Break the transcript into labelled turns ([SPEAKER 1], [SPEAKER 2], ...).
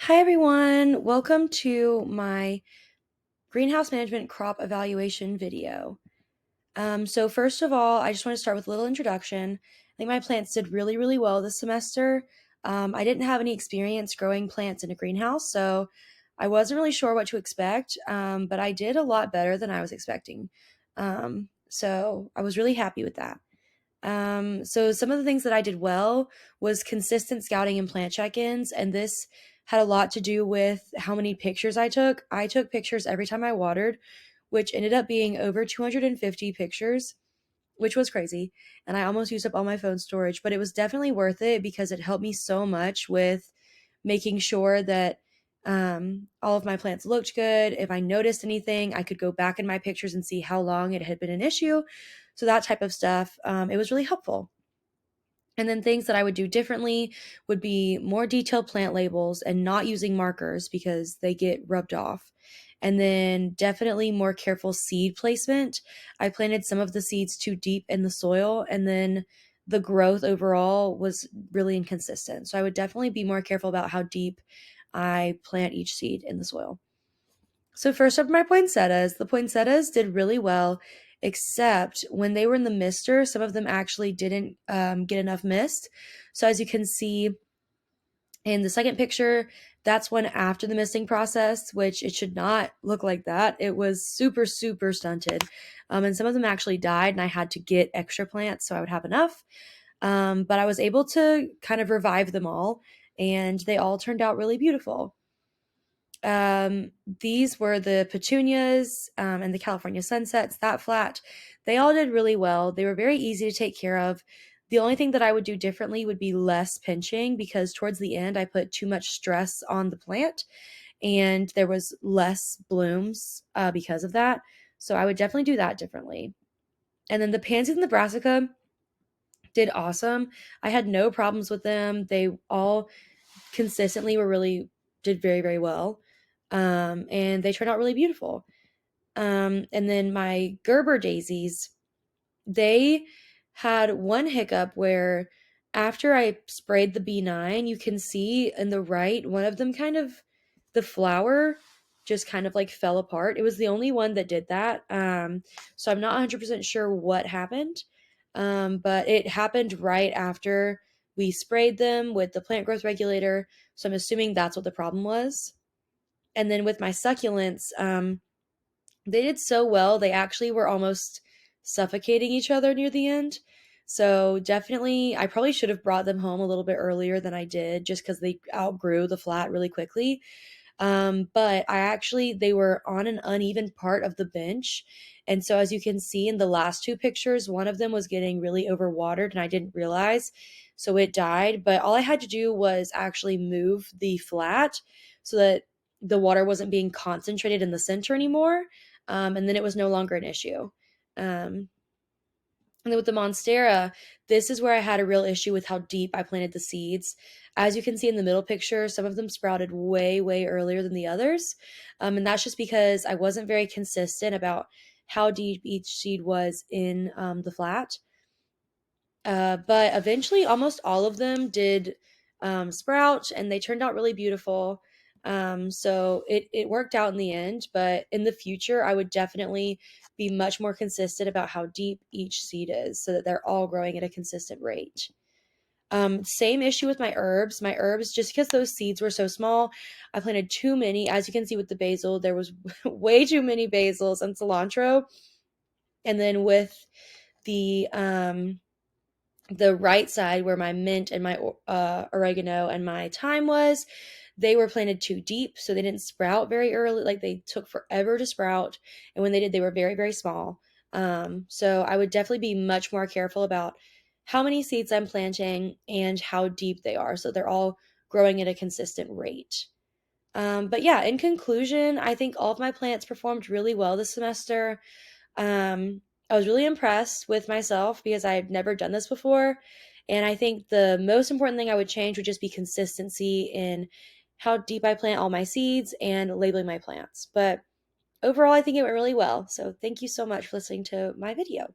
[SPEAKER 1] Hi everyone, welcome to my greenhouse management crop evaluation video. So first of all, I just want to start with a little introduction. I think my plants did really well this semester. I didn't have any experience growing plants in a greenhouse, so I wasn't really sure what to expect, but I did a lot better than I was expecting. So I was really happy with that. So some of the things that I did well was consistent scouting and plant check-ins, and this had a lot to do with how many pictures I took. I took pictures every time I watered, which ended up being over 250 pictures, which was crazy. And I almost used up all my phone storage, but it was definitely worth it because it helped me so much with making sure that all of my plants looked good. If I noticed anything, I could go back in my pictures and see how long it had been an issue. So that type of stuff, it was really helpful. And then things that I would do differently would be more detailed plant labels and not using markers because they get rubbed off. And then definitely more careful seed placement. I planted some of the seeds too deep in the soil, and then the growth overall was really inconsistent. So I would definitely be more careful about how deep I plant each seed in the soil. So first up, my poinsettias. The poinsettias did really well, except when they were in the mister, some of them actually didn't get enough mist. So as you can see in the second picture, that's one after the misting process, which it should not look like that. It was super stunted. And some of them actually died, and I had to get extra plants so I would have enough. But I was able to kind of revive them all, and they all turned out really beautiful. These were the petunias and the California sunsets, that flat. They all did really well. They were very easy to take care of. The only thing that I would do differently would be less pinching because towards the end I put too much stress on the plant and there was less blooms because of that. So I would definitely do that differently. And then the pansies and the brassica did awesome. I had no problems with them. They all consistently were really did very well, and they turned out really beautiful. And then my Gerber daisies, they had one hiccup where after I sprayed the B9, you can see in the right one of them kind of the flower just kind of like fell apart. It was the only one that did that. So I'm not 100% sure what happened. But it happened right after we sprayed them with the plant growth regulator. So I'm assuming that's what the problem was. And then with my succulents, they did so well. They actually were almost suffocating each other near the end. So definitely, I probably should have brought them home a little bit earlier than I did just because they outgrew the flat really quickly. But they were on an uneven part of the bench. And so, as you can see in the last two pictures, one of them was getting really overwatered and I didn't realize. So it died. But all I had to do was actually move the flat so that the water wasn't being concentrated in the center anymore. And then it was no longer an issue. Um, and then with the Monstera, this is where I had a real issue with how deep I planted the seeds. As you can see in the middle picture, some of them sprouted way earlier than the others. And that's just because I wasn't very consistent about how deep each seed was in the flat. But eventually, almost all of them did sprout, and they turned out really beautiful. So it worked out in the end. But in the future, I would definitely be much more consistent about how deep each seed is, so that they're all growing at a consistent rate. Same issue with my herbs. My herbs, just because those seeds were so small, I planted too many. As you can see with the basil, there was way too many basils and cilantro. And then with the right side where my mint and my oregano and my thyme was, they were planted too deep, so they didn't sprout very early. Like they took forever to sprout, and when they did, they were very small. So I would definitely be much more careful about how many seeds I'm planting and how deep they are, so they're all growing at a consistent rate. But yeah, in conclusion, I think all of my plants performed really well this semester. I was really impressed with myself because I've never done this before. And I think the most important thing I would change would just be consistency in how deep I plant all my seeds and labeling my plants. But overall, I think it went really well. So thank you so much for listening to my video.